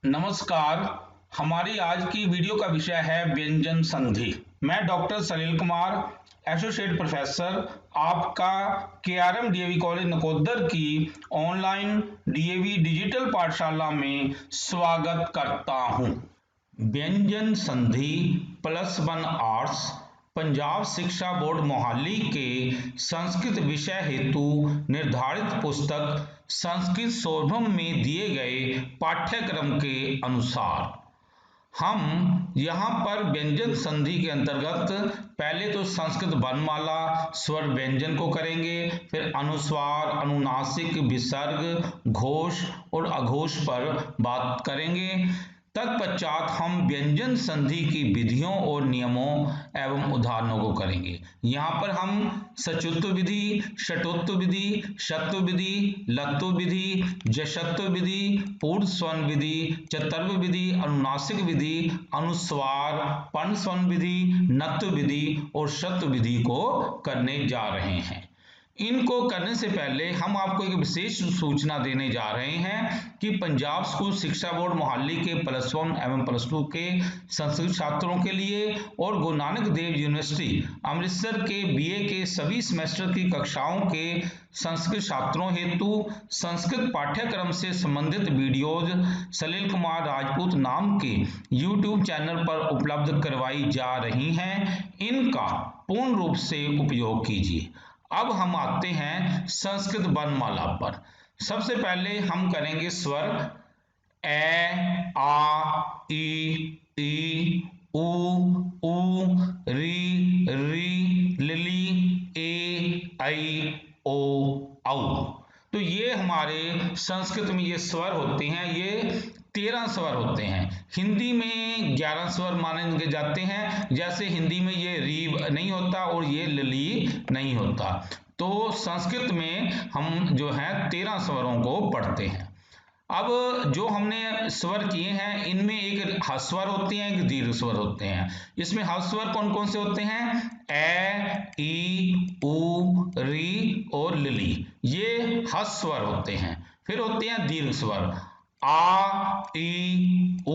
नमस्कार। हमारी आज की वीडियो का विषय है व्यंजन संधि। मैं डॉक्टर सलील कुमार, एसोसिएट प्रोफेसर, आपका केआरएम डीएवी कॉलेज नकोदर की ऑनलाइन डीएवी डिजिटल पाठशाला में स्वागत करता हूं। व्यंजन संधि +1 आर्ट्स पंजाब शिक्षा बोर्ड मोहाली के संस्कृत विषय हेतु निर्धारित पुस्तक संस्कृत सौरभम में दिए गए पाठ्यक्रम के अनुसार हम यहाँ पर व्यंजन संधि के अंतर्गत पहले तो संस्कृत वर्णमाला स्वर व्यंजन को करेंगे, फिर अनुस्वार, अनुनासिक, विसर्ग, घोष और अघोष पर बात करेंगे। तत्पश्चात हम व्यंजन संधि की विधियों और नियमों एवं उदाहरणों को करेंगे। यहाँ पर हम सचुत्व विधि, षटोत्व विधि, शत्व विधि, लत्व विधि, जशत्व विधि, पूर्ण स्वन विधि, चतुर्व विधि, अनुनासिक विधि, अनुस्वार, पर्ण स्वन विधि, नत्व विधि और शत्व विधि को करने जा रहे हैं। इनको करने से पहले हम आपको एक विशेष सूचना देने जा रहे हैं कि पंजाब स्कूल शिक्षा बोर्ड मोहाली के +1 एवं +2 के संस्कृत छात्रों के लिए और गुरु नानक देव यूनिवर्सिटी अमृतसर के बीए के सभी सेमेस्टर की कक्षाओं के संस्कृत छात्रों हेतु संस्कृत पाठ्यक्रम से संबंधित वीडियोज सलील कुमार राजपूत नाम के यूट्यूब चैनल पर उपलब्ध करवाई जा रही हैं। इनका पूर्ण रूप से उपयोग कीजिए। अब हम आते हैं संस्कृत वर्णमाला पर। सबसे पहले हम करेंगे स्वर ए, आ, ई, उ, री, लिली, ए, ऐ, ओ, औ। तो ये हमारे संस्कृत में ये स्वर होते हैं, ये 13 स्वर होते हैं। हिंदी में 11 स्वर माने जाते हैं, जैसे हिंदी में ये री नहीं होता और ये लिली नहीं होता। तो संस्कृत में हम जो है 13 स्वरों को पढ़ते हैं। अब जो हमने स्वर किए हैं इनमें एक ह्रस्वर होते हैं, एक दीर्घ स्वर होते हैं। इसमें ह्रस्वर कौन कौन से होते हैं? ए, ई, उ, री और लिली, ये ह्रस्वर होते हैं। फिर होते हैं दीर्घ स्वर आ, ई, उ,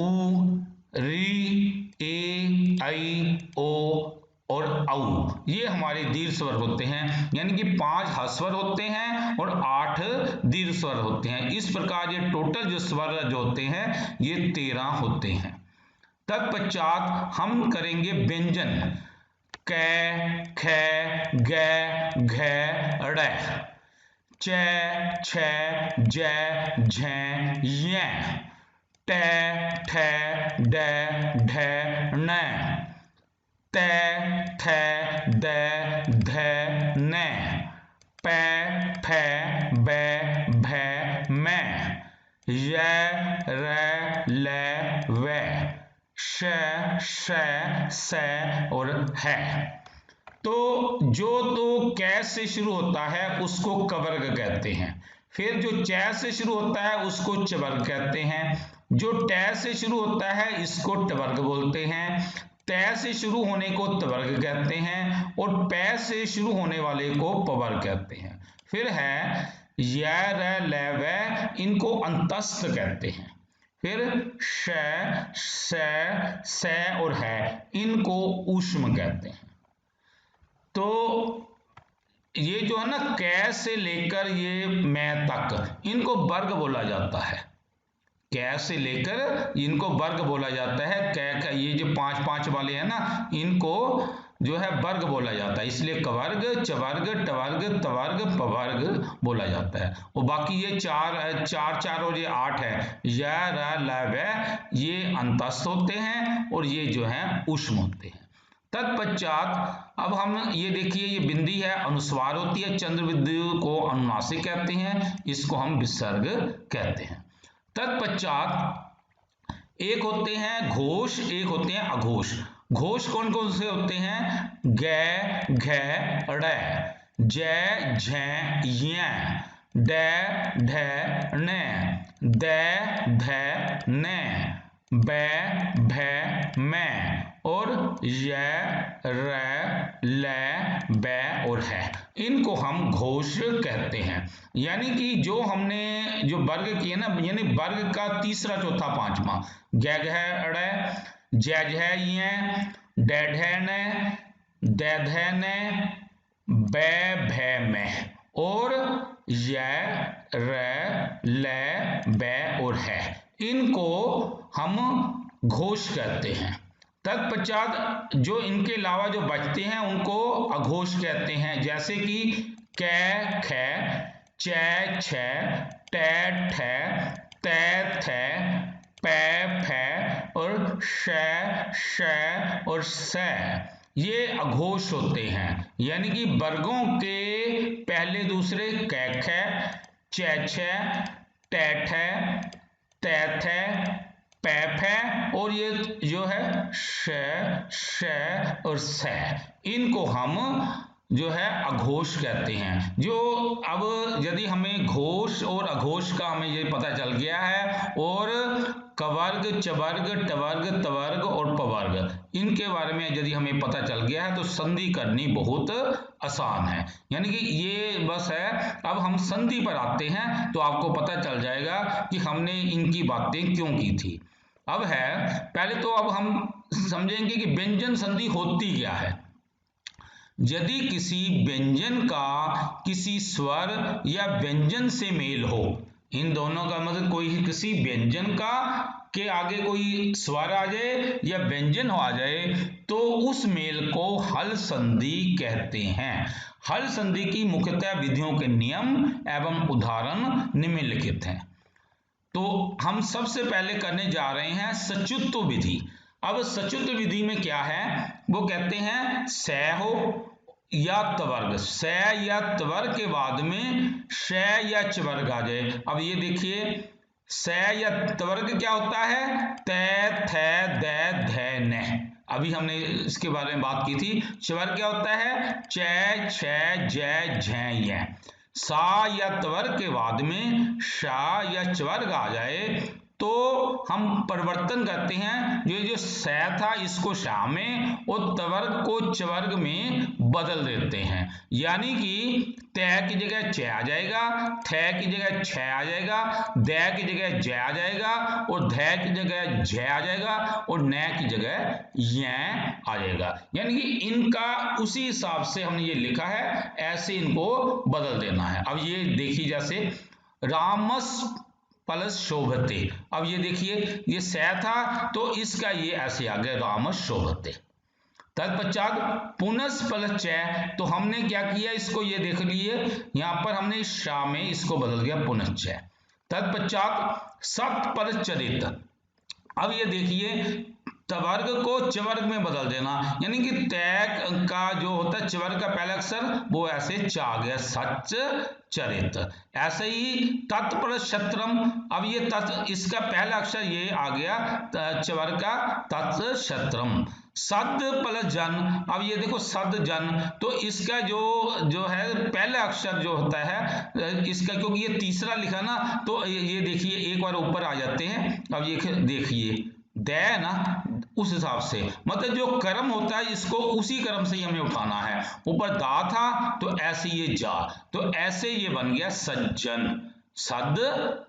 री, ए, ऐ, ओ और औ। ये हमारे दीर्घ स्वर होते हैं, यानी कि 5 ह्रस्वर होते हैं और 8 दीर्घ स्वर होते हैं। इस प्रकार ये टोटल जो स्वर जो होते हैं ये 13 होते हैं। तत्पश्चात हम करेंगे व्यंजन कै, ख, ग, घ, ड़, च, छ, ज, झ, य, ट, ठ, ड, ढ, ण, त, थ, द, ध, न, प, फ, ब, भ, म, य, र, ल, व, श, स और ह। तो जो तो कै से शुरू होता है उसको कवर्ग कहते हैं। फिर जो च से शुरू होता है उसको चवर्ग कहते हैं। जो ट से शुरू होता है इसको टवर्ग बोलते हैं। तय से शुरू होने को तवर्ग कहते हैं और पै से शुरू होने वाले को पवर्ग कहते हैं। फिर है य, र, ल, व, इनको अंतस्थ कहते हैं। फिर श, स और है, इनको ऊष्म कहते हैं। तो ये जो है ना कै से लेकर ये मैं तक इनको वर्ग बोला जाता है। कै से लेकर इनको वर्ग बोला जाता है। कै का ये जो 5 वाले हैं ना इनको जो है वर्ग बोला जाता है, इसलिए कवर्ग, चवर्ग, टवर्ग, तवर्ग, पवर्ग बोला जाता है। और बाकी ये 4 और ये 8 है, य, र, ल, व, ये अंतस्थ होते हैं और ये जो है ऊष्म होते हैं। तत्पश्चात अब हम ये देखिए ये बिंदी है, अनुस्वार होती है, चंद्र बिंदु को अनुनासिक कहते हैं, इसको हम विसर्ग कहते हैं। तत्पश्चात एक होते हैं घोष, एक होते हैं अघोष। घोष कौन कौन से होते हैं? ग, घ, ड़, ज, झ, य, ड, ढ, ण, द, ध, न, ब, भ, म और य, र, ल, ब और है, इनको हम घोष कहते हैं। यानी कि जो हमने जो वर्ग किए ना, यानी वर्ग का तीसरा चौथा पांचवा, गैग है अड़े, जैज है ये, डेड है ने, दैद है ने, बै भै में, और य र ल बै और है, इनको हम घोष कहते हैं। तत्पश्चात जो इनके अलावा जो बचते हैं उनको अघोष कहते हैं, जैसे कि कै ख, चै छ, टै ठै, तै थै, पै फै और शै शै और सै, ये अघोष होते हैं। यानी कि वर्गों के पहले दूसरे कै ख, चै छ, टै ठै, तै थै, पै फै और ये जो है श श और स, इनको हम जो है अघोष कहते हैं। जो अब यदि हमें घोष और अघोष का हमें ये पता चल गया है, और कवर्ग, चवर्ग, टवर्ग, तवर्ग और पवर्ग, इनके बारे में यदि हमें पता चल गया है तो संधि करनी बहुत आसान है। यानी कि ये बस है, अब हम संधि पर आते हैं तो आपको पता चल जाएगा कि हमने इनकी बातें क्यों की थी। अब है, पहले तो अब हम समझेंगे कि व्यंजन संधि होती क्या है। यदि किसी व्यंजन का किसी स्वर या व्यंजन से मेल हो, इन दोनों का मतलब कोई किसी व्यंजन का के आगे कोई स्वर आ जाए या व्यंजन आ जाए, तो उस मेल को हल संधि कहते हैं। हल संधि की मुख्यतः विधियों के नियम एवं उदाहरण निम्नलिखित हैं। तो हम सबसे पहले करने जा रहे हैं सचुत्व विधि। अब सचुत्व विधि में क्या है, वो कहते हैं स हो या तवर्ग, स या तवर्ग के बाद में श या चवर्ग आ जाए। अब ये देखिए, स या तवर्ग क्या होता है, तै थ दै धै न, अभी हमने इसके बारे में बात की थी। चवर्ग क्या होता है, चै छ जै झै य। सा या तवर्ग के बाद में शा या चवर्ग आ जाए तो हम परिवर्तन करते हैं, ये जो स था इसको शा में और तवर्ग को चवर्ग में बदल देते हैं। यानी कि तै की जगह च आ जाएगा, थ की जगह छ आ जाएगा, दै की जगह ज आ जाएगा और धै की जगह झ आ जाएगा और न की जगह य आ जाएगा। यानी कि इनका उसी हिसाब से हमने ये लिखा है, ऐसे इनको बदल देना है। अब ये देखिए, जैसे रामस प्लस शोभते, अब ये देखिए ये स था तो इसका ये ऐसे आ गया रामस शोभते। तत्पश्चात पुनस प्लस च, तो हमने क्या किया, इसको ये देख लिए, यहां पर हमने शा में इसको बदल गया पुनश्च। तत्पश्चात सत प्लस चरित, अब ये देखिए तवर्ग को चवर्ग में बदल देना, यानी कि तै का जो होता है चवर्ग का पहला अक्षर वो ऐसे च आ गया, सच चरित। ऐसे ही तत् प्लस शत्रम, अब ये तत् इसका पहला अक्षर ये आ गया चवर्ग का, तत् शत्रम। सद प्लस जन, अब ये देखो सद जन, तो इसका जो है पहला अक्षर जो होता है इसका, क्योंकि ये तीसरा लिखा ना, तो ये देखिए एक बार ऊपर आ जाते हैं। अब ये देखिए दै ना, उस हिसाब से मतलब जो कर्म होता है इसको उसी कर्म से ही हमें उठाना है। ऊपर दा था तो ऐसे ये जा, तो ऐसे ये बन गया सज्जन, सद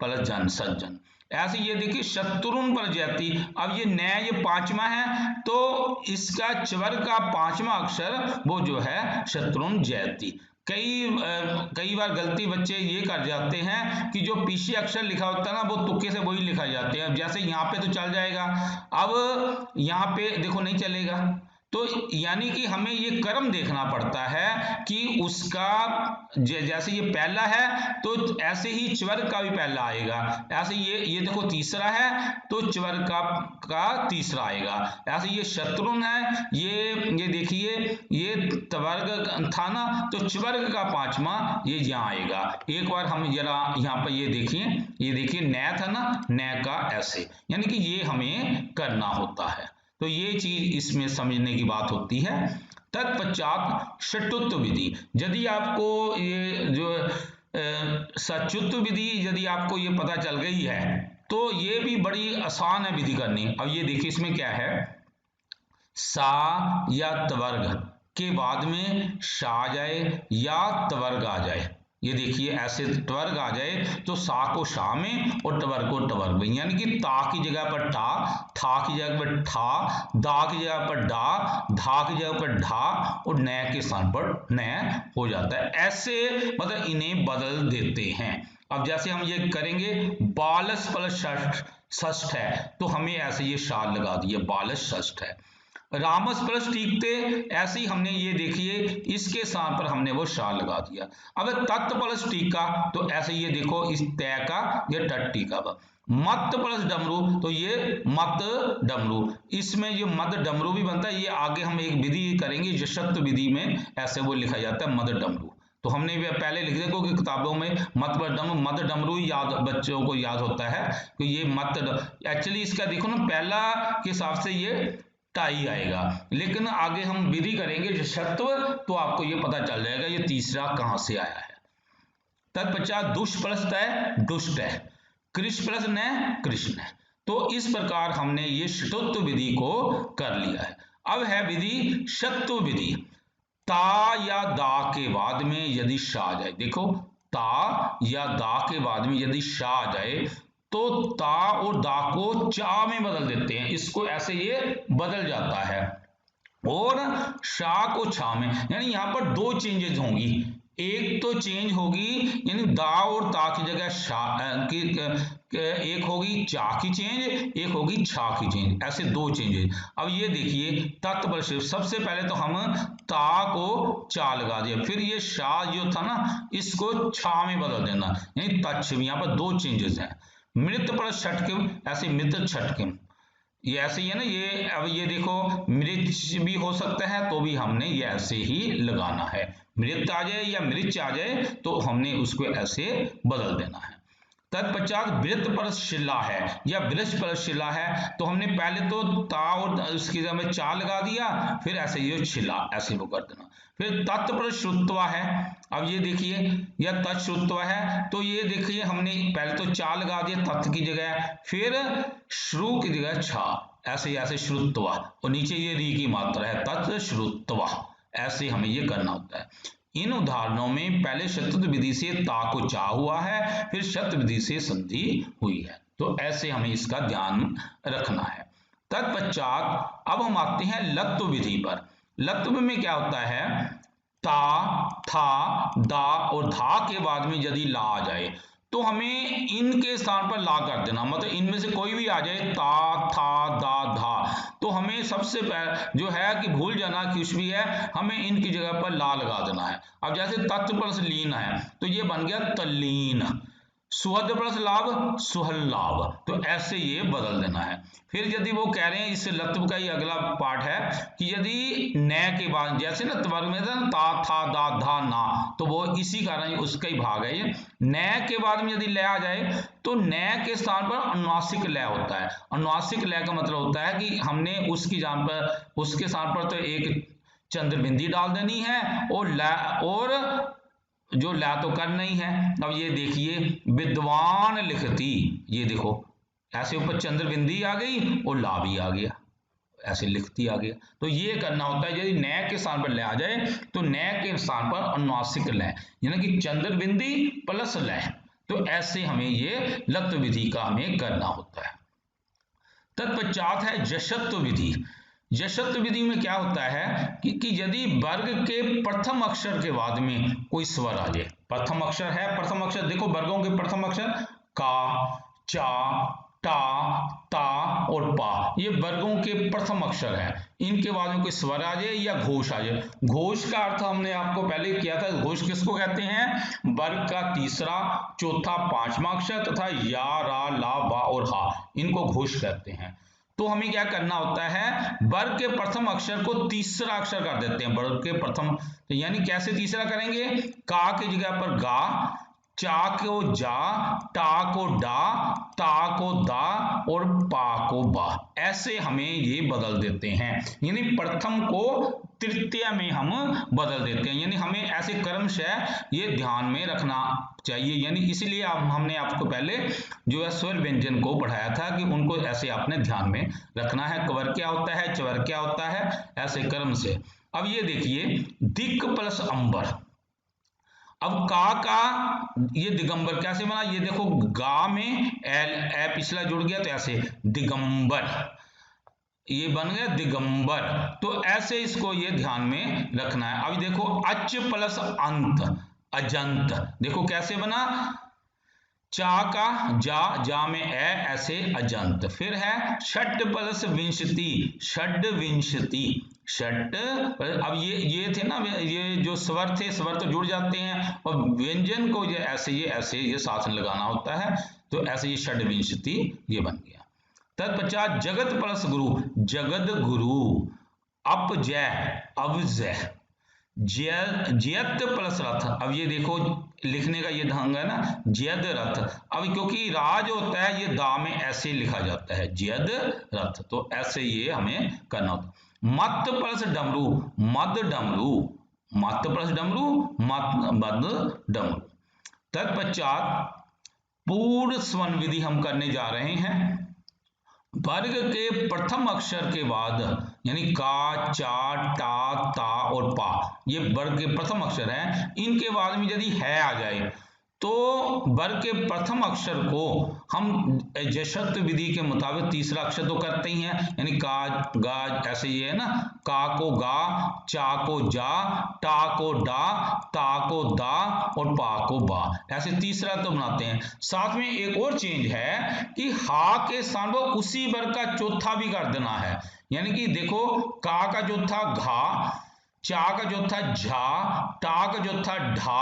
प्लस जन सज्जन। ऐसे ये देखिए शत्रुन पर जयति, अब ये न ये पांचवा है तो इसका चवर्ग का पांचवा अक्षर वो जो है शत्रुन जयति। कई बार गलती बच्चे ये कर जाते हैं कि जो पीछे अक्षर लिखा होता है ना वो तुक्के से वही लिखा जाते हैं। जैसे यहाँ पे तो चल जाएगा, अब यहाँ पे देखो नहीं चलेगा, तो यानी कि हमें ये कर्म देखना पड़ता है कि उसका जैसे ये पहला है तो ऐसे ही चवर्ग का भी पहला आएगा, ऐसे ये देखो तीसरा है तो चवर्ग का तीसरा आएगा। ऐसे ये शत्रुन है, ये देखिए ये तवर्ग था ना, तो चवर्ग का पांचवा ये यहाँ आएगा। एक बार हम जरा यहाँ पर ये देखिए न था ना, न का ऐसे, यानी कि ये हमें करना होता है। तो ये चीज इसमें समझने की बात होती है। तत्पश्चात षटुत्व विधि, यदि आपको ये जो सचुत्व विधि यदि आपको ये पता चल गई है तो ये भी बड़ी आसान है विधि करनी। अब ये देखिए इसमें क्या है, सा या तवर्ग के बाद में शा आ जाए या तवर्ग आ जाए, ये देखिए ऐसे ट्वर्ग आ जाए तो सा को शा में और ट्वर्ग को ट्वर्ग में, यानी कि ता की जगह पर टा, था की जगह पर ठा, दा की जगह पर डा, धा की जगह पर ढा और न के स्थान पर न हो जाता है। ऐसे मतलब इन्हें बदल देते हैं। अब जैसे हम ये करेंगे बालस प्लस षष्ठ है तो हमें ऐसे ये शाल लगा दिया, बालस षष्ठ है। रामस प्लस टीकते, ऐसे ही हमने ये देखिए इसके स्थान पर हमने वो शाल लगा दिया। अब तत् प्लस टीका तो ऐसे ये देखो इस तय का ये टट टीका का। मत प्लस डमरू तो ये मत डमरू, इसमें ये मद डमरू भी बनता है। ये आगे हम एक विधि करेंगे जशक्त विधि में ऐसे वो लिखा जाता है मद डमरू। तो हमने पहले लिख देखो कि किताबों में मद डमरू याद बच्चों को याद होता है कि ये मत, एक्चुअली इसका देखो ना पहला के हिसाब से ये टाई आएगा, लेकिन आगे हम विधि करेंगे जशत्व तो आपको ये पता चल जाएगा ये तीसरा कहां से आया है। तत्पश्चात दुष्ट प्लस तय दुष्ट है, कृष प्लस न कृष्ण है। तो इस प्रकार हमने ये षटोत्व विधि को कर लिया है। अब है विधि शत्व विधि। ता या दा के बाद में यदि शा आ जाए, देखो ता या दा के बाद में यदि शा आ जाए तो ता और दा को चा में बदल देते हैं, इसको ऐसे ये बदल जाता है। और शा को छा में, यानी यहां पर दो चेंजेस होंगी। एक तो चेंज होगी यानी दा और ता की जगह शा की एक होगी चा की चेंज, एक होगी छा की चेंज, ऐसे दो चेंजेस। अब ये देखिए तत्पर शिव, सबसे पहले तो हम ता को चा लगा दिया, फिर ये शा जो था ना इसको छा में बदल देना, यानी तत्शिव। यहाँ पर दो चेंजेस हैं। मृत पर छटकिम, ऐसे मृत छटकिम, ये ऐसे ही है ना। ये अब ये देखो मृच भी हो सकता है तो भी हमने ये ऐसे ही लगाना है। मृत आ जाए या मृच आ जाए तो हमने उसको ऐसे बदल देना है। तत्पश्चात वृत्त पर शिला है या वृक्ष पर शिला है तो हमने पहले तो ता और उसकी जगह में चा लगा दिया, फिर ऐसे ये शिला ऐसे वो कर देना। फिर तत् पर श्रुत्वा है, अब ये देखिए यह तत्श्रुत्वा है तो ये देखिए हमने पहले तो चा लगा दिया तत् की जगह, फिर श्रु की जगह छा, ऐसे ऐसे श्रुत्वा और नीचे ये री की मात्रा है तत् श्रुत्वा, ऐसे हमें ये करना होता है। इन उदाहरणों में पहले शतुत विधि से ता को चा हुआ है, फिर शत विधि से संधि हुई है, तो ऐसे हमें इसका ध्यान रखना है। तत्पश्चात अब हम आते हैं लत्व विधि पर। लत्व में क्या होता है, ता, था, दा और धा के बाद में यदि ला आ जाए तो हमें इनके स्थान पर ला कर देना, मतलब इनमें से कोई भी आ जाए ता, था, दा, धा, तो हमें सबसे पहले जो है कि भूल जाना कुछ भी है हमें इनकी जगह पर ला लगा देना है। अब जैसे तत्व प्लस लीन है तो ये बन गया तल्लीन, सुहद प्लस लाभ सुहल लाभ, तो ऐसे ये बदल देना है। फिर यदि वो कह रहे हैं इससे लत्व का ही अगला पार्ट है कि यदि न के बाद जैसे ना त्वर्ग में था ता था दा धा ना, तो वो इसी कारण उसका ही भाग है ये। न के बाद में यदि लय आ जाए तो न के स्थान पर अनुनासिक लय होता है। अनुनासिक लय का मतलब होता है कि हमने उसकी जान पर उसके स्थान पर तो एक चंद्र बिंदी डाल देनी है और लय और जो ला तो कर नहीं है। अब ये देखिए विद्वान लिखती, ये देखो ऐसे ऊपर चंद्र बिंदी आ गई और ला भी आ गया, ऐसे लिखती आ गया। तो ये करना होता है यदि न के स्थान पर लय आ जाए तो न के स्थान पर अनुनासिक लय यानी कि चंद्र बिंदी प्लस लय, तो ऐसे हमें ये लत्व विधि का हमें करना होता है। तत्पश्चात है जशत्व विधि। जशत्व विधि में क्या होता है कि यदि वर्ग के प्रथम अक्षर के बाद में कोई स्वर आ जाए, प्रथम अक्षर है, प्रथम अक्षर देखो वर्गों के प्रथम अक्षर का, चा, टा, ता और पा, ये वर्गों के प्रथम अक्षर है। इनके बाद में कोई स्वर आ जाए या घोष आ जाए। घोष का अर्थ हमने आपको पहले किया था, घोष किसको कहते हैं, वर्ग का तीसरा, चौथा, पांचवा अक्षर तथा या, रा, ला, बा और हा, इनको घोष कहते हैं। तो हमें क्या करना होता है, वर्ग के प्रथम अक्षर को तीसरा अक्षर कर देते हैं वर्ग के प्रथम, तो यानी कैसे तीसरा करेंगे, का की जगह पर गा, चा को जा, टा को डा, ता को दा और पा को बा, ऐसे हमें ये बदल देते हैं। यानी प्रथम को तृतीय में हम बदल देते हैं, यानी हमें ऐसे क्रमशः ये ध्यान में रखना चाहिए। यानी इसलिए हमने आपको पहले जो है स्वर व्यंजन को पढ़ाया था कि उनको ऐसे आपने ध्यान में रखना है। कवर क्या होता है, चवर क्या होता है, ऐसे क्रम से। अब ये देखिए दिक् प्लस अंबर, अब का ये दिगंबर कैसे बना, ये देखो गा में एल ए पिछला जुड़ गया तो ऐसे दिगंबर, ये बन गया दिगंबर। तो ऐसे इसको ये ध्यान में रखना है। अभी देखो अच प्लस अंत अजंत, देखो कैसे बना, चा का जा में ए ऐसे अजंत। फिर है षट प्लस विंशति षड विंशति षट, अब ये थे ना, ये जो स्वर थे, स्वर तो जुड़ जाते हैं और व्यंजन को ये साथ में लगाना होता है, तो ऐसे ये षड विंशति ये बन गया। तत्पश्चात जगत प्लस गुरु जगद गुरु, अप जय अब जय, जयत प्लस रथ, अब ये देखो लिखने का ये ढंग है ना, जयद रथ। अब क्योंकि राज होता है ये दा में ऐसे लिखा जाता है जयद रथ, तो ऐसे ये हमें करना होता है। मत प्लस डमरू मद डमरू, मत प्लस डमरू मद डमरू। तत्पश्चात पूर्ण स्वन विधि हम करने जा रहे हैं। वर्ग के प्रथम अक्षर के बाद यानी का, चा, टा, ता और पा, ये वर्ग के प्रथम अक्षर हैं, इनके बाद में यदि है आ जाए तो वर्ग के प्रथम अक्षर को हम जशत विधि के मुताबिक तीसरा अक्षर तो करते ही हैं, यानी का गा ऐसे ये है ना, का को गा, चा को जा, टा को डा, ता को दा और पा को बा, ऐसे तीसरा तो बनाते हैं। साथ में एक और चेंज है कि हा के स्थान पर उसी वर्ग का चौथा भी कर देना है, यानी कि देखो का चौथा घा, चा का चौथा झा, टा का चौथा ढा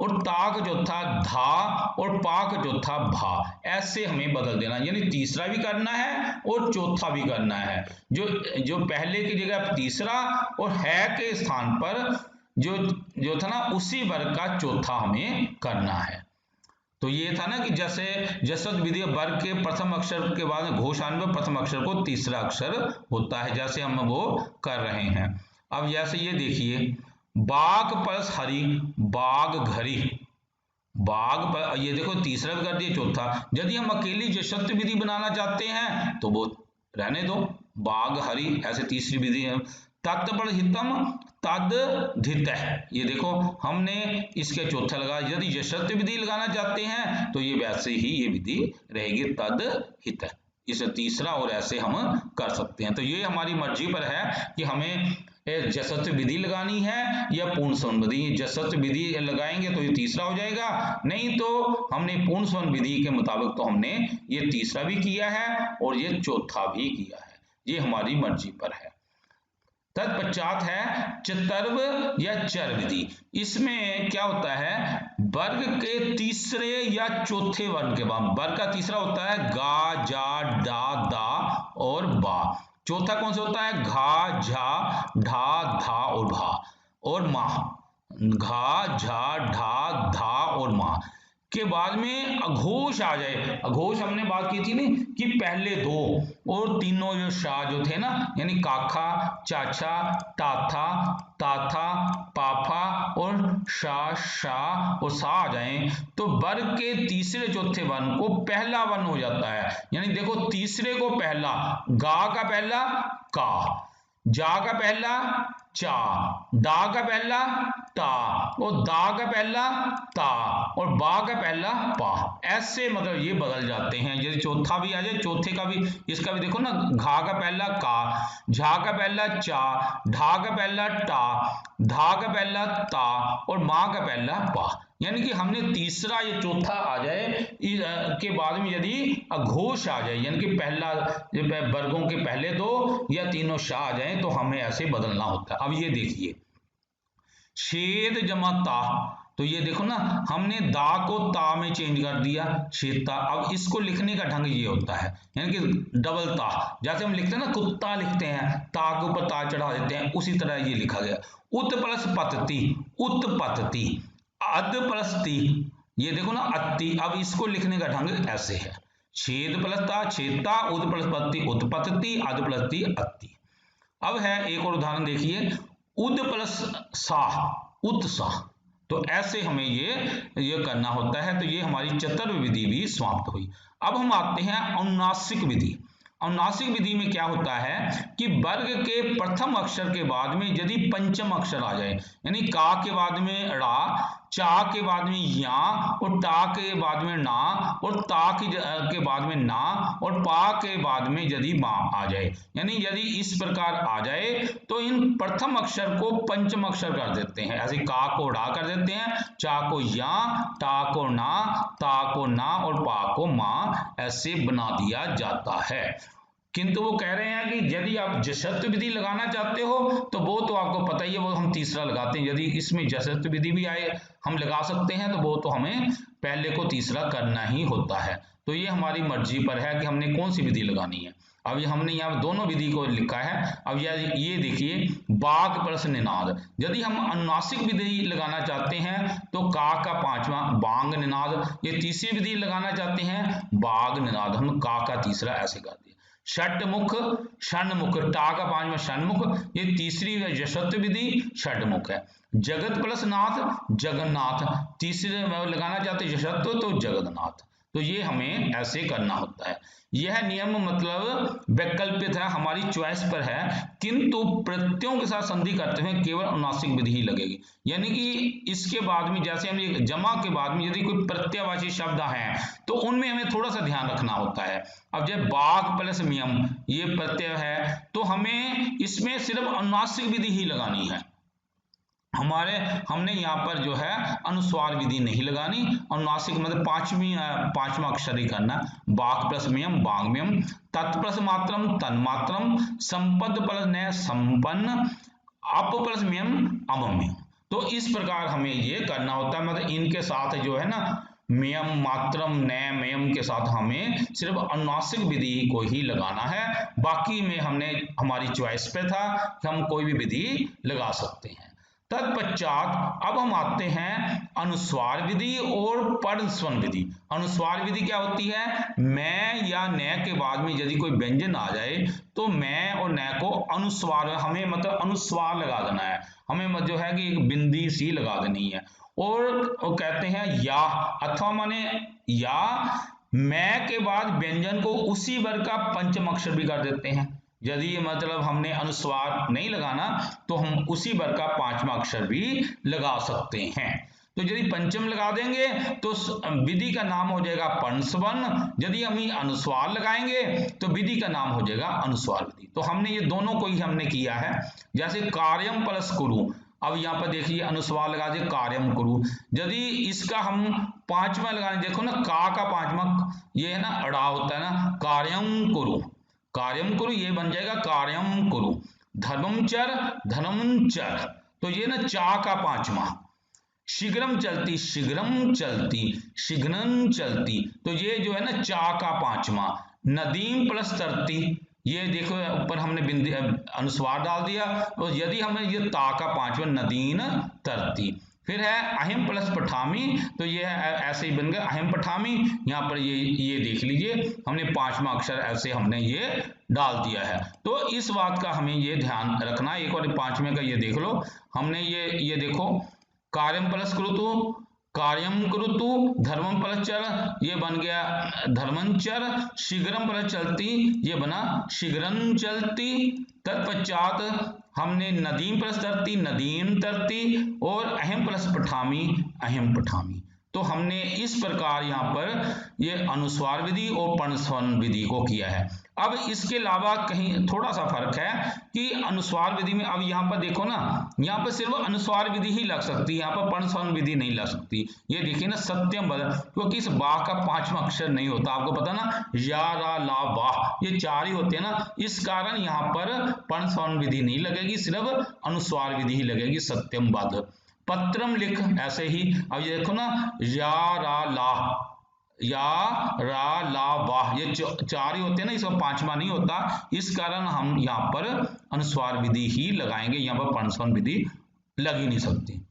और ता का चौथा धा और पा का चौथा भा, ऐसे हमें बदल देना, यानी तीसरा भी करना है और चौथा भी करना है। जो पहले की जगह तीसरा और है के स्थान पर जो था ना उसी वर्ग का चौथा हमें करना है। तो ये था ना कि जैसे जसत विधि वर्ग के प्रथम अक्षर के बाद घोषान में प्रथम अक्षर को तीसरा अक्षर होता है, जैसे हम वो कर रहे हैं। अब जैसे ये देखिए बाघ प्लस हरि बाघ घरी, बाघ पर ये देखो तीसरा भी कर दिया, चौथा। यदि हम अकेली जशत विधि बनाना चाहते हैं तो वो रहने दो, बाघ हरि ऐसे तीसरी विधि है। तत्पर हितम तद धित, ये देखो हमने इसके चौथा लगा। यदि जशत विधि लगाना चाहते हैं तो ये वैसे ही ये विधि रहेगी तद हित, इसे तीसरा और ऐसे हम कर सकते हैं। तो ये हमारी मर्जी पर है कि हमें जसत विधि लगानी है या पूर्ण स्वन विधि। जसत विधि लगाएंगे तो ये तीसरा हो जाएगा, नहीं तो हमने पूर्ण स्वन विधि के मुताबिक तो हमने ये तीसरा भी किया है और ये चौथा भी किया है, ये हमारी मर्जी पर है। तत्पश्चात है चतर्व या चर विधि। इसमें क्या होता है, वर्ग के तीसरे या चौथे वर्ण के बाद वर्ग का तीसरा होता है गा, जा, डा, दा और बा। चौथा कौन सा होता है, घा, झा, ढा, धा और भा और मा, घा, झा, ढा, धा और मा के बाद में अघोष आ जाए। अघोष हमने बात की थी ना कि पहले दो और तीनों जो शाह जो थे ना, यानी काखा, चाचा, टाथा, ताथा, पाफा और शाह और सा आ जाए तो वर्ग के तीसरे चौथे वर्ण को पहला वर्ण हो जाता है। यानी देखो तीसरे को पहला, गा का पहला का, जा का पहला चा, डा का पहला टा और दा का पहला ता और बा का पहला पा, ऐसे मतलब ये बदल जाते हैं। यदि चौथा भी आ जाए, चौथे का भी इसका भी देखो ना, घा का पहला का, झा का पहला चा, ढा का पहला टा, धा का पहला ता और मां का पहला पा। यानी कि हमने तीसरा या चौथा आ जाए के बाद में यदि अघोष आ जाए, यानी कि पहला वर्गों के पहले दो या तीनों शाह आ जाए तो हमें ऐसे बदलना होता है। अब ये देखिए छेद जमा ता, तो ये देखो ना हमने दा को ता में चेंज कर दिया, शेता। अब इसको लिखने का ढंग ये होता है, यानी कि डबल ता, जैसे हम लिखते हैं ना कुत्ता लिखते हैं, ता के ऊपर ता चढ़ा देते हैं, उसी तरह ये लिखा गया। उत प्लस पतती उत्पत्ति, अद प्लस ती, ये देखो ना अति। अब इसको लिखने का ढंग ऐसे है, छेद प्लस ता छेदता, उद प्लस पत्ती उत्पत्ति, अद प्लस ती अति। अब है एक और उदाहरण देखिए, उद प्लस सा उत्साह, तो ऐसे हमें ये करना होता है। तो ये हमारी चतुर्थ विधि भी समाप्त हुई। अब हम आते हैं अनुनासिक विधि। अनुनासिक विधि में क्या होता है कि वर्ग के प्रथम अक्षर के बाद में यदि पंचम अक्षर आ जाए, यानी का के बाद में ड़ा, चा के बाद में या और टा के बाद में ना और ता के बाद में ना और पा के बाद में यदि मां आ जाए, यानी यदि इस प्रकार आ जाए तो इन प्रथम अक्षर को पंचम अक्षर कर देते हैं। ऐसे का को ड़ा कर देते हैं, चा को या, टा को ना, ता को ना और पा को मां, ऐसे बना दिया जाता है। किंतु वो कह रहे हैं कि यदि आप जशत्व विधि लगाना चाहते हो तो वो तो आपको पता ही है, वो हम तीसरा लगाते हैं। यदि इसमें जशत्व विधि भी आए हम लगा सकते हैं तो वो तो हमें पहले को तीसरा करना ही होता है। तो ये हमारी मर्जी पर है कि हमने कौन सी विधि लगानी है। अब ये हमने यहाँ दोनों विधि को लिखा है। अब ये देखिए बाग प्लस निनाद, यदि हम अनुनासिक विधि लगाना चाहते हैं तो का पांचवा बांग निनाद, ये तीसरी विधि लगाना चाहते हैं बाग निनाद, हम का तीसरा ऐसे कर दिया। षटमुख षणमुख, टा का पांचवा षणमुख, ये तीसरी जशत्व विधि षटमुख है। जगत प्लस नाथ जगन्नाथ, तीसरे लगाना चाहते जशत्व तो जगन्नाथ। तो ये हमें ऐसे करना होता है। यह नियम मतलब वैकल्पिक है, हमारी चॉइस पर है, किंतु प्रत्ययों के साथ संधि करते हुए केवल अनुनासिक विधि ही लगेगी। यानी कि इसके बाद में जैसे हम जमा के बाद में यदि कोई प्रत्ययवाची शब्द है तो उनमें हमें थोड़ा सा ध्यान रखना होता है। अब जब बाग प्लस मियम ये प्रत्यय है तो हमें इसमें सिर्फ अनुनासिक विधि ही लगानी है। हमने यहाँ पर जो है अनुस्वार विधि नहीं लगानी, अनुनासिक मतलब पांचवा अक्षर ही करना। बाक प्लस मियम बांग मियम, तत् प्लस मात्रम तन मात्रम, संपद प्लस न संपन्न, अप प्लस मियम अमम्यम। तो इस प्रकार हमें ये करना होता है, मतलब इनके साथ जो है ना मियम मात्रम न मयम के साथ हमें सिर्फ अनुनासिक विधि को ही लगाना है। बाकी में हमने हमारी चॉइस पे था कि हम कोई भी विधि लगा सकते हैं। तत्पश्चात अब हम आते हैं अनुस्वार विधि और पर्णस्वन विधि। अनुस्वार विधि क्या होती है, मैं या न के बाद में यदि कोई व्यंजन आ जाए तो मैं और न को अनुस्वार, हमें मतलब अनुस्वार लगा देना है, हमें जो है कि एक बिंदी सी लगा देनी है। और कहते हैं या अथवा माने या मैं के बाद व्यंजन को उसी वर्ग का पंचम अक्षर भी कर देते हैं। यदि मतलब हमने अनुस्वार नहीं लगाना तो हम उसी वर्ग का पांचवा अक्षर भी लगा सकते हैं। तो यदि पंचम लगा देंगे तो विधि का नाम हो जाएगा पर्णस्वन, यदि हम अनुस्वार लगाएंगे तो विधि का नाम हो जाएगा अनुस्वार विधि। तो हमने ये दोनों को ही हमने किया है। जैसे कार्यम प्लस कुरु, अब यहाँ पर देखिए अनुस्वार लगा दिए कार्यम कुरु, यदि इसका हम पांचवा लगाने, देखो ना का पांचवा ये है ना अड़ा होता है ना, कार्यम कुरु, कार्यम कुरु ये बन जाएगा कार्यम कुरु। धर्मचर धर्मचर, तो ये ना चा का पांचवा। शीघ्रम चलती शीघ्रम चलती शीघ्रम चलती, तो ये जो है ना चा का पांचवा। नदीम प्लस तरती, ये देखो ऊपर हमने बिंदी अनुस्वार डाल दिया, और यदि हमें ये ता का पांचवा नदीन तरती। फिर है अहिम प्लस पठामी, तो ये ऐसे ही बन गया अहिम पठामी। यहाँ पर ये देख लीजिए हमने पांचवा अक्षर ऐसे हमने ये डाल दिया है। तो इस बात का हमें ये ध्यान रखना है। एक और पांचवें का ये देख लो, हमने ये देखो कार्यम प्लस कुरुतु, कार्यम कुरुतु, धर्मम प्लस चर, ये बन गया धर्मंचर। शीघ्रम प्लस चलती, ये बना शीघ्रम चलती। तत्पश्चात हमने नदीम प्लस तरती नदीम तरती, और अहिम प्लस पठामी अहिम पठामी। तो हमने इस प्रकार यहाँ पर ये अनुस्वार विधि और पर्णस्वन विधि को किया है। अब इसके अलावा कहीं थोड़ा सा फर्क है कि अनुस्वार विधि में, अब यहाँ पर देखो ना, यहाँ पर सिर्फ अनुस्वार विधि ही लग सकती है, यहाँ पर पर्णस्वन विधि नहीं लग सकती। ये देखिए ना सत्यम बदल, क्योंकि इस बा का पांचवा अक्षर नहीं होता, आपको पता ना, या रा ला वाह ये चार ही होते हैं ना, इस कारण यहाँ पर पर्णस्वन विधि नहीं लगेगी, सिर्फ अनुस्वार विधि ही लगेगी, सत्यम बद। पत्रम लिख, ऐसे ही अब ये देखो ना या रा ला वाह, ये चार ही होते हैं ना, इसमें पांचवा नहीं होता, इस कारण हम यहाँ पर अनुस्वार विधि ही लगाएंगे, यहाँ पर पर्णस्वन विधि लग ही नहीं सकती।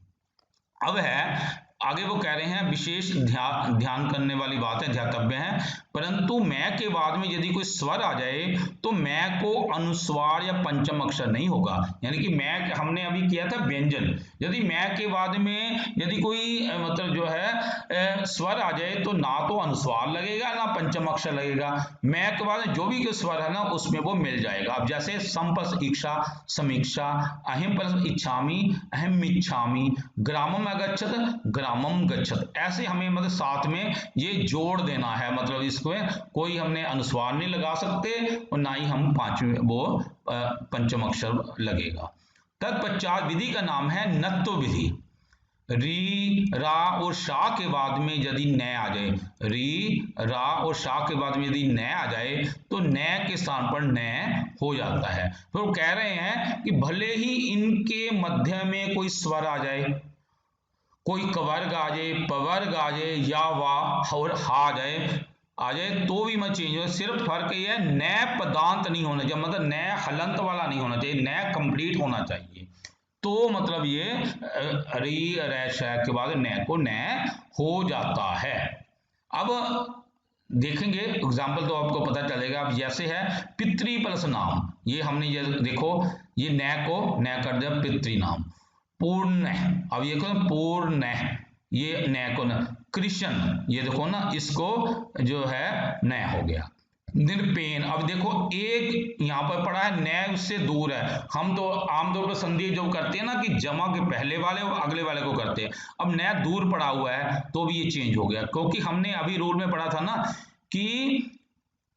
अब है आगे वो कह रहे हैं विशेष ध्यान करने वाली बात है, ध्यातव्य है। परंतु मैं के बाद में यदि कोई स्वर आ जाए तो मैं को अनुस्वार या पंचम अक्षर नहीं होगा। यानी कि मैं हमने अभी किया था व्यंजन, यदि मैं के बाद में यदि कोई मतलब जो है स्वर आ जाए तो ना तो अनुस्वार लगेगा ना पंचम अक्षर लगेगा, मैं के बाद में जो भी कोई स्वर है ना उसमें वो मिल जाएगा। अब जैसे सम पर इच्छा समीक्षा, अहिम पर इच्छामि अहम इच्छामि, ग्रामम अगच्छत ग्रामम गच्छत, ऐसे हमें मतलब साथ में ये जोड़ देना है, मतलब इसको कोई हमने अनुस्वार नहीं लगा सकते और ना ही हम पांचवें वो पंचम अक्षर लगेगा। तत्पश्चात विधि का नाम है नत्व विधि। री रा और शा के बाद में यदि न आ जाए, री रा और शा के बाद में यदि न आ जाए तो न के स्थान पर न हो जाता है। फिर वो कह रहे हैं कि भले ही इनके मध्य में कोई स्वर आ जाए, कोई कवर्ग आ जाए, पवर्ग आ जाए या वाह और हा आ जाए तो भी मत चेंज हो। सिर्फ फर्क ये है न पदांत नहीं होना चाहिए, मतलब न हलंत वाला नहीं होना चाहिए, न कंप्लीट होना चाहिए। तो मतलब ये री रैश के बाद न को न हो जाता है। अब देखेंगे एग्जाम्पल तो आपको पता चलेगा। अब जैसे है पितृ प्लस नाम, ये हमने ये देखो ये न को न कर दिया पितृ नाम। पूर्ण, अब ये पूर्ण, ये न को न, कृष्ण, ये देखो ना इसको जो है न हो गया। निरपेन, अब देखो एक यहाँ पर पड़ा है न उससे दूर है, हम तो आमतौर पर संधि जो करते हैं ना कि जमा के पहले वाले और अगले वाले को करते हैं, अब न दूर पड़ा हुआ है तो भी ये चेंज हो गया, क्योंकि हमने अभी रूल में पढ़ा था ना कि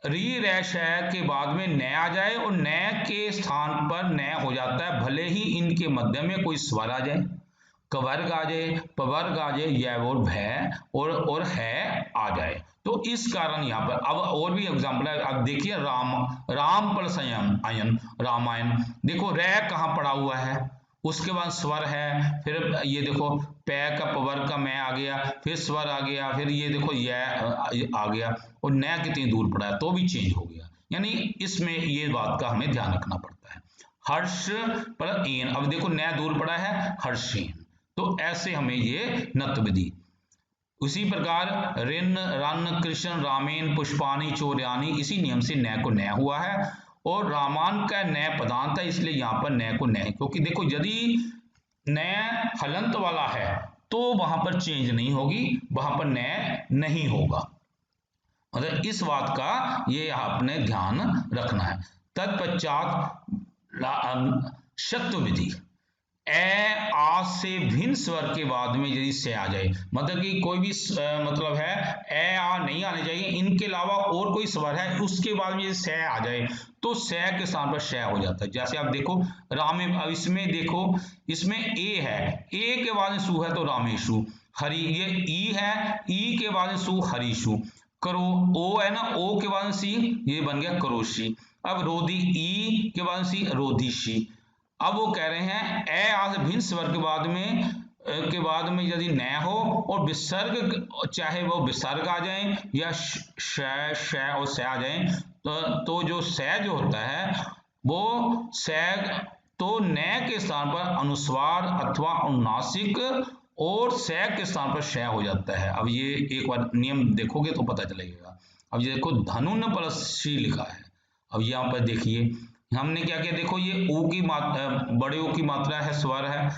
री रैश है के बाद में न आ जाए और न के स्थान पर न हो जाता है, भले ही इनके मध्य में कोई स्वर आ जाए, कवर्ग आ जाए, पवर्ग आ जाए, या और भय और है आ जाए। तो इस कारण यहाँ पर अब और भी एग्जाम्पल है। अब देखिए राम प्लस अयन रामायण, देखो रै कहाँ पड़ा हुआ है, उसके बाद स्वर है, फिर ये देखो पै का पवर्ग का मैं आ गया, फिर स्वर आ गया, फिर ये देखो यह आ गया और न कितनी दूर पड़ा है तो भी चेंज हो गया। यानी इसमें ये बात का हमें ध्यान रखना पड़ता है। हर्ष पर एन, अब देखो न दूर पड़ा है हर्षेन, तो ऐसे हमें ये नत्व विधि। उसी प्रकार ऋण रन कृष्ण रामेन पुष्पानी चोर्यानी, इसी नियम से न को न हुआ है और रामान का न पदांत है, इसलिए यहाँ पर न को न, क्योंकि देखो यदि न हलंत वाला है तो वहां पर चेंज नहीं होगी, वहां पर न नहीं होगा। मतलब इस बात का ये आपने ध्यान रखना है। तत्पश्चात शत्व विधि, ए आ से भिन्न स्वर के बाद में यदि से आ जाए, मतलब कि कोई भी मतलब है ए आ नहीं आने चाहिए, इनके अलावा और कोई स्वर है उसके बाद में यदि से आ जाए तो से के स्थान पर शय हो जाता है। जैसे आप देखो रामे, अब इसमें देखो इसमें ए है, ए के बाद में सु है तो रामेशु, हरि ये ई है, ई के बाद में सु हरीशु, करो ओ है ना, ओ के बाद में सी, ये बन गया करोशी। अब रोधी ई के बाद सी रोधिशी। अब वो कह रहे हैं ए आ से भिन्न स्वर के बाद में यदि न हो और विसर्ग, चाहे वो विसर्ग आ जाए या श और स आ जाए, तो जो स जो होता है वो स तो न के स्थान पर अनुस्वार अथवा अनुनासिक और स के स्थान पर श हो जाता है। अब ये एक बार नियम देखोगे तो पता चलेगा। अब ये देखो धनुन प्लस शी लिखा है, अब यहाँ पर देखिए हमने क्या किया, देखो ये ऊ की मात्रा, बड़े ऊ की मात्रा है, स्वर है,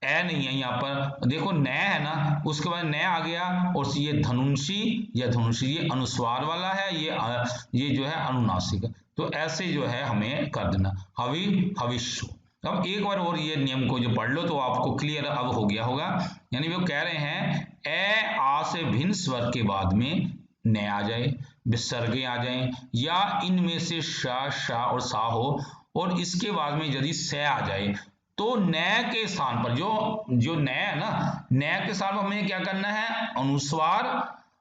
ए नहीं है यहाँ पर, देखो न है ना, उसके बाद न आ गया और ये धनुषी या धनुषी, ये अनुस्वार वाला है, ये जो है अनुनासिक, तो ऐसे जो है हमें कर देना। हविष्य, अब एक बार और ये नियम को जो पढ़ लो तो आपको क्लियर अब हो गया होगा। यानी वो कह रहे हैं ए आ से भिन्न स्वर के बाद में न आ जाए, विसर्गे आ जाएं या इनमें से शा और सा हो और इसके बाद में यदि से आ जाए तो न के स्थान पर जो न है ना, न के स्थान पर हमें क्या करना है, अनुस्वार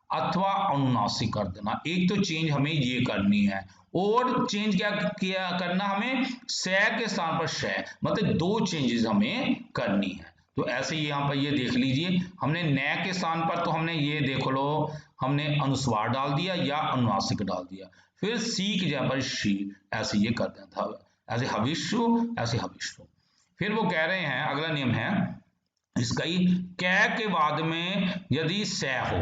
अथवा अनुनासिक कर देना। एक तो चेंज हमें ये करनी है और चेंज क्या करना हमें, से के स्थान पर श, मतलब दो चेंजेस हमें करनी है। तो ऐसे ही यहाँ पर ये देख लीजिए, हमने न के स्थान पर तो हमने ये देख लो, हमने अनुस्वार डाल दिया या अनुनासिक डाल दिया, फिर सी की जगह पर शी, ऐसे ये कर देना था, ऐसे हविष्यु, ऐसे हविष्यु। फिर वो कह रहे हैं अगला नियम है इसका ही, कै के बाद में यदि स हो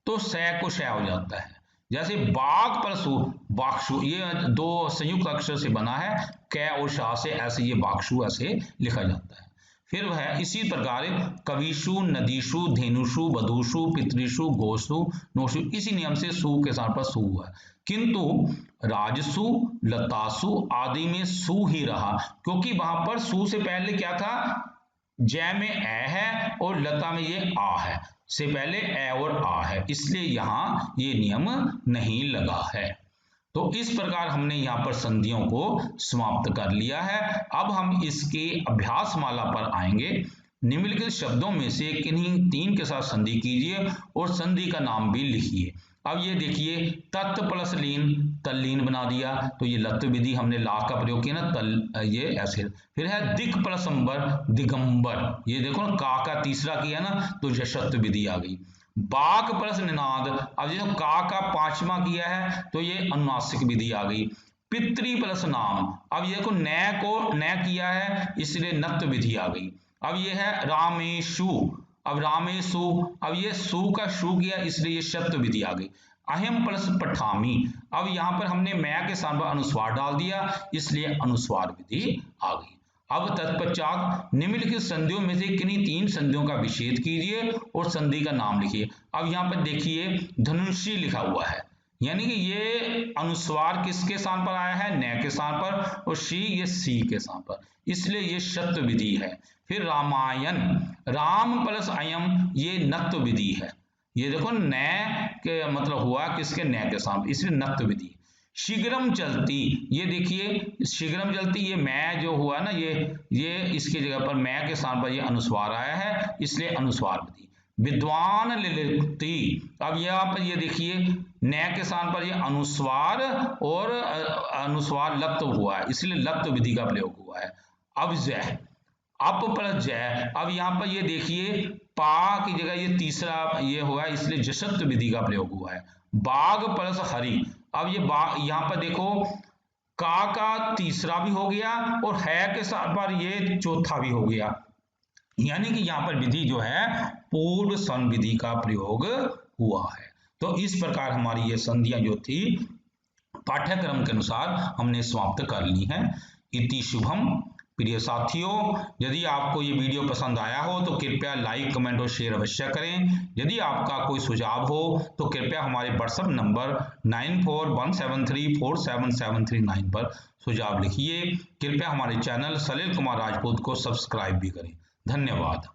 तो स को श हो जाता है, जैसे बाघ पर सु, बाक्षु, ये दो संयुक्त अक्षर से बना है, कै और शाह से, ऐसे ये बाक्षु ऐसे लिखा जाता है। फिर है इसी प्रकार कविशु, नदीशु, धेनुषु, वधुषु, पितृषु, गोषु, नोषु, इसी नियम से सु के स्थान पर सु हुआ। किंतु राजसु, लतासु आदि में सु ही रहा, क्योंकि वहां पर सु से पहले क्या था, जय में ए है और लता में ये आ है, से पहले ए और आ है, इसलिए यहां ये नियम नहीं लगा है। तो इस प्रकार हमने यहाँ पर संधियों को समाप्त कर लिया है। अब हम इसके अभ्यास माला पर आएंगे। निम्नलिखित शब्दों में से किन्हीं तीन के साथ संधि कीजिए और संधि का नाम भी लिखिए। अब ये देखिए, तत् प्लस लीन, तल्लीन बना दिया, तो ये लत विधि हमने ला का प्रयोग किया ना, तल, ये ऐसे। फिर है दिक प्लस अंबर, दिगंबर, ये देखो ना, का तीसरा किया ना, तो जशत विधि आ गई। बाक प्लस निनाद, अब जो का पांचवा किया है तो ये अनुनासिक विधि आ गई। पितृ प्लस नाम, अब ये देखो न को न किया है इसलिए नत विधि आ गई। अब ये है रामेशु, अब रामेशु, अब ये सु का शु किया इसलिए ये शब्द विधि आ गई। अहम प्लस पठामी, अब यहां पर हमने मैं के स्थान पर अनुस्वार डाल दिया इसलिए अनुस्वार विधि आ गई। अब तत्पश्चात निम्नलिखित संधियों में से किन्हीं तीन संधियों का विच्छेद कीजिए और संधि का नाम लिखिए। अब यहाँ पर देखिए धनुषी लिखा हुआ है, यानी कि ये अनुस्वार किसके स्थान पर आया है, न के स्थान पर, और शी ये सी के स्थान पर, इसलिए ये शत विधि है। फिर रामायण, राम प्लस अयम, ये नत्व विधि है, ये देखो न के मतलब हुआ किसके, न के स्थान पर, इसलिए नत्व विधि। शीघ्रम चलती, ये देखिए शीघ्रम चलती, ये मैं जो हुआ ना, ये इसकी जगह पर मैं के स्थान पर ये अनुस्वार आया है इसलिए अनुस्वार विधि। विद्वान लिखती, अब यहाँ पर ये देखिए न के स्थान पर ये अनुस्वार और अनुस्वार लप्त हुआ है इसलिए लप्त विधि का प्रयोग हुआ है। अब जय, अप प्लस जय, अब यहाँ पर ये देखिए पा की जगह ये तीसरा ये हुआ है इसलिए जशत विधि का प्रयोग हुआ है। बाघ प्लस हरि, अब ये यहाँ पर देखो का तीसरा भी हो गया और है के साथ पर ये चौथा भी हो गया, यानी कि यहाँ पर विधि जो है पूर्व सन विधि का प्रयोग हुआ है। तो इस प्रकार हमारी ये संधियां जो थी पाठ्यक्रम के अनुसार हमने समाप्त कर ली हैं। इति शुभम। प्रिय साथियों, यदि आपको ये वीडियो पसंद आया हो तो कृपया लाइक, कमेंट और शेयर अवश्य करें। यदि आपका कोई सुझाव हो तो कृपया हमारे व्हाट्सएप नंबर 9417347739 पर सुझाव लिखिए। कृपया हमारे चैनल सलिल कुमार राजपूत को सब्सक्राइब भी करें। धन्यवाद।